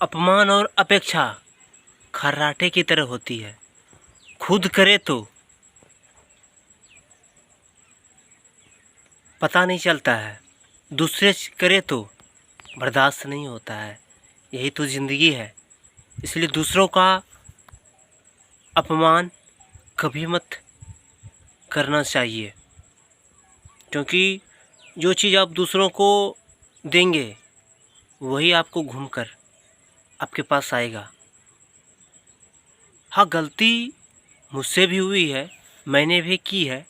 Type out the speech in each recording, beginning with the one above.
अपमान और अपेक्षा खर्राटे की तरह होती है। खुद करे तो पता नहीं चलता है, दूसरे करे तो बर्दाश्त नहीं होता है। यही तो ज़िंदगी है। इसलिए दूसरों का अपमान कभी मत करना चाहिए, क्योंकि जो चीज़ आप दूसरों को देंगे वही आपको घूमकर आपके पास आएगा। हाँ, गलती मुझसे भी हुई है, मैंने भी की है,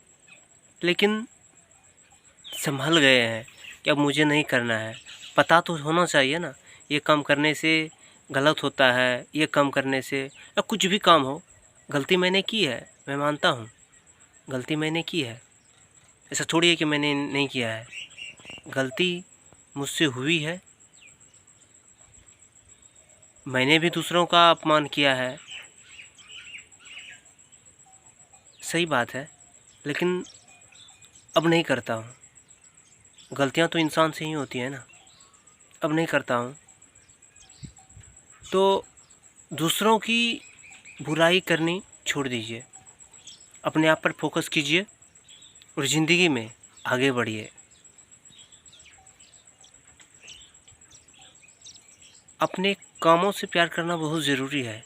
लेकिन संभल गए हैं कि अब मुझे नहीं करना है। पता तो होना चाहिए ना, ये काम करने से गलत होता है, ये काम करने से, या कुछ भी काम हो। गलती मैंने की है, मैं मानता हूँ गलती मैंने की है। ऐसा थोड़ी है कि मैंने नहीं किया है। गलती मुझसे हुई है, मैंने भी दूसरों का अपमान किया है, सही बात है, लेकिन अब नहीं करता हूँ। गलतियाँ तो इंसान से ही होती है ना, अब नहीं करता हूँ। तो दूसरों की बुराई करनी छोड़ दीजिए, अपने आप पर फोकस कीजिए और ज़िंदगी में आगे बढ़िए। अपने कामों से प्यार करना बहुत ज़रूरी है।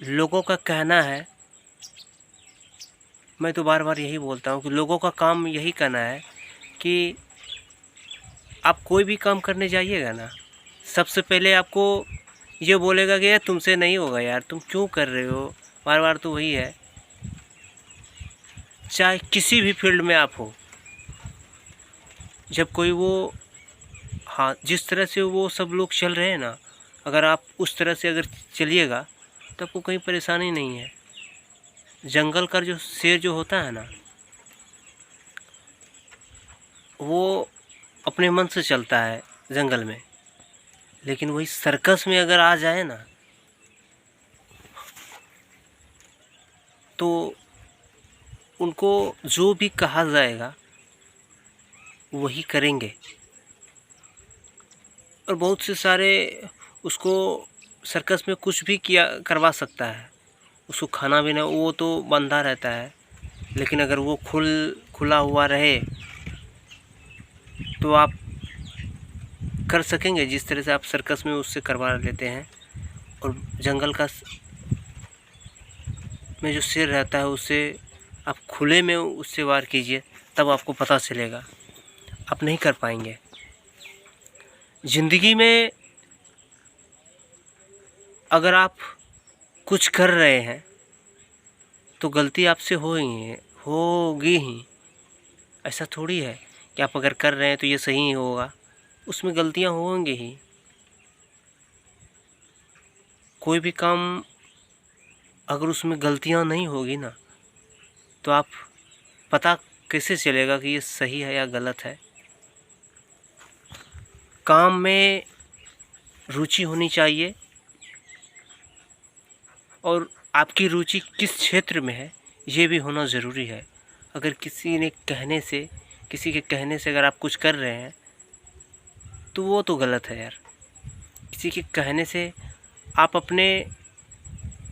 लोगों का कहना है, मैं तो बार बार यही बोलता हूँ कि लोगों का काम यही कहना है कि आप कोई भी काम करने जाइएगा ना, सबसे पहले आपको ये बोलेगा कि यार तुमसे नहीं होगा, यार तुम क्यों कर रहे हो, बार बार तो वही है। चाहे किसी भी फील्ड में आप हो, जब कोई वो, हाँ, जिस तरह से वो सब लोग चल रहे हैं ना, अगर आप उस तरह से अगर चलिएगा तो आपको कहीं परेशानी नहीं है। जंगल का जो शेर जो होता है ना, वो अपने मन से चलता है जंगल में, लेकिन वही सर्कस में अगर आ जाए ना तो उनको जो भी कहा जाएगा वही करेंगे। और बहुत से सारे उसको सर्कस में कुछ भी किया करवा सकता है, उसको खाना भी ना, वो तो बंधा रहता है, लेकिन अगर वो खुला हुआ रहे तो आप कर सकेंगे जिस तरह से आप सर्कस में उससे करवा लेते हैं। और जंगल का में जो शेर रहता है उससे आप खुले में उससे वार कीजिए, तब आपको पता चलेगा। आप नहीं कर पाएंगे। ज़िंदगी में अगर आप कुछ कर रहे हैं तो गलती आपसे होगी ही। ऐसा थोड़ी है कि आप अगर कर रहे हैं तो ये सही ही होगा, उसमें गलतियां होंगी ही। कोई भी काम अगर उसमें गलतियां नहीं होगी ना, तो आप पता कैसे चलेगा कि ये सही है या गलत है। काम में रुचि होनी चाहिए, और आपकी रुचि किस क्षेत्र में है ये भी होना ज़रूरी है। अगर किसी के कहने से अगर आप कुछ कर रहे हैं तो वो तो गलत है यार। किसी के कहने से आप अपने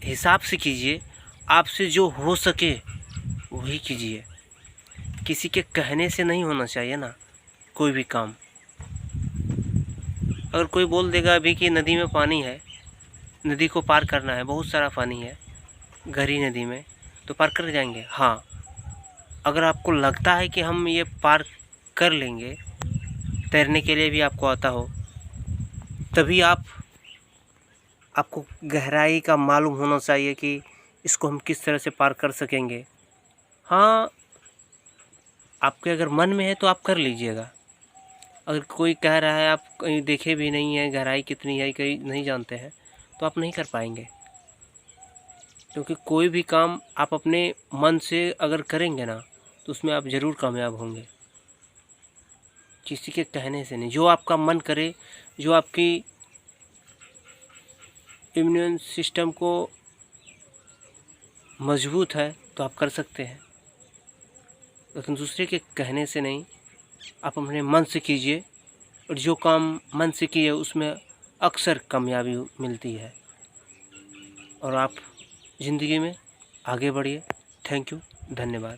हिसाब से कीजिए, आपसे जो हो सके वही कीजिए। किसी के कहने से नहीं होना चाहिए ना कोई भी काम। अगर कोई बोल देगा अभी कि नदी में पानी है, नदी को पार करना है, बहुत सारा पानी है गहरी नदी में, तो पार कर जाएंगे। हाँ, अगर आपको लगता है कि हम ये पार कर लेंगे, तैरने के लिए भी आपको आता हो, तभी आपको गहराई का मालूम होना चाहिए कि इसको हम किस तरह से पार कर सकेंगे। हाँ, आपके अगर मन में है तो आप कर लीजिएगा। अगर कोई कह रहा है, आप कहीं देखे भी नहीं है गहराई कितनी है, कहीं नहीं जानते हैं, तो आप नहीं कर पाएंगे। क्योंकि कोई भी काम आप अपने मन से अगर करेंगे ना तो उसमें आप ज़रूर कामयाब होंगे, किसी के कहने से नहीं। जो आपका मन करे, जो आपकी इम्यून सिस्टम को मजबूत है, तो आप कर सकते हैं, लेकिन दूसरे के कहने से नहीं। आप अपने मन से कीजिए, और जो काम मन से किए उसमें अक्सर कामयाबी मिलती है। और आप ज़िंदगी में आगे बढ़िए। थैंक यू, धन्यवाद।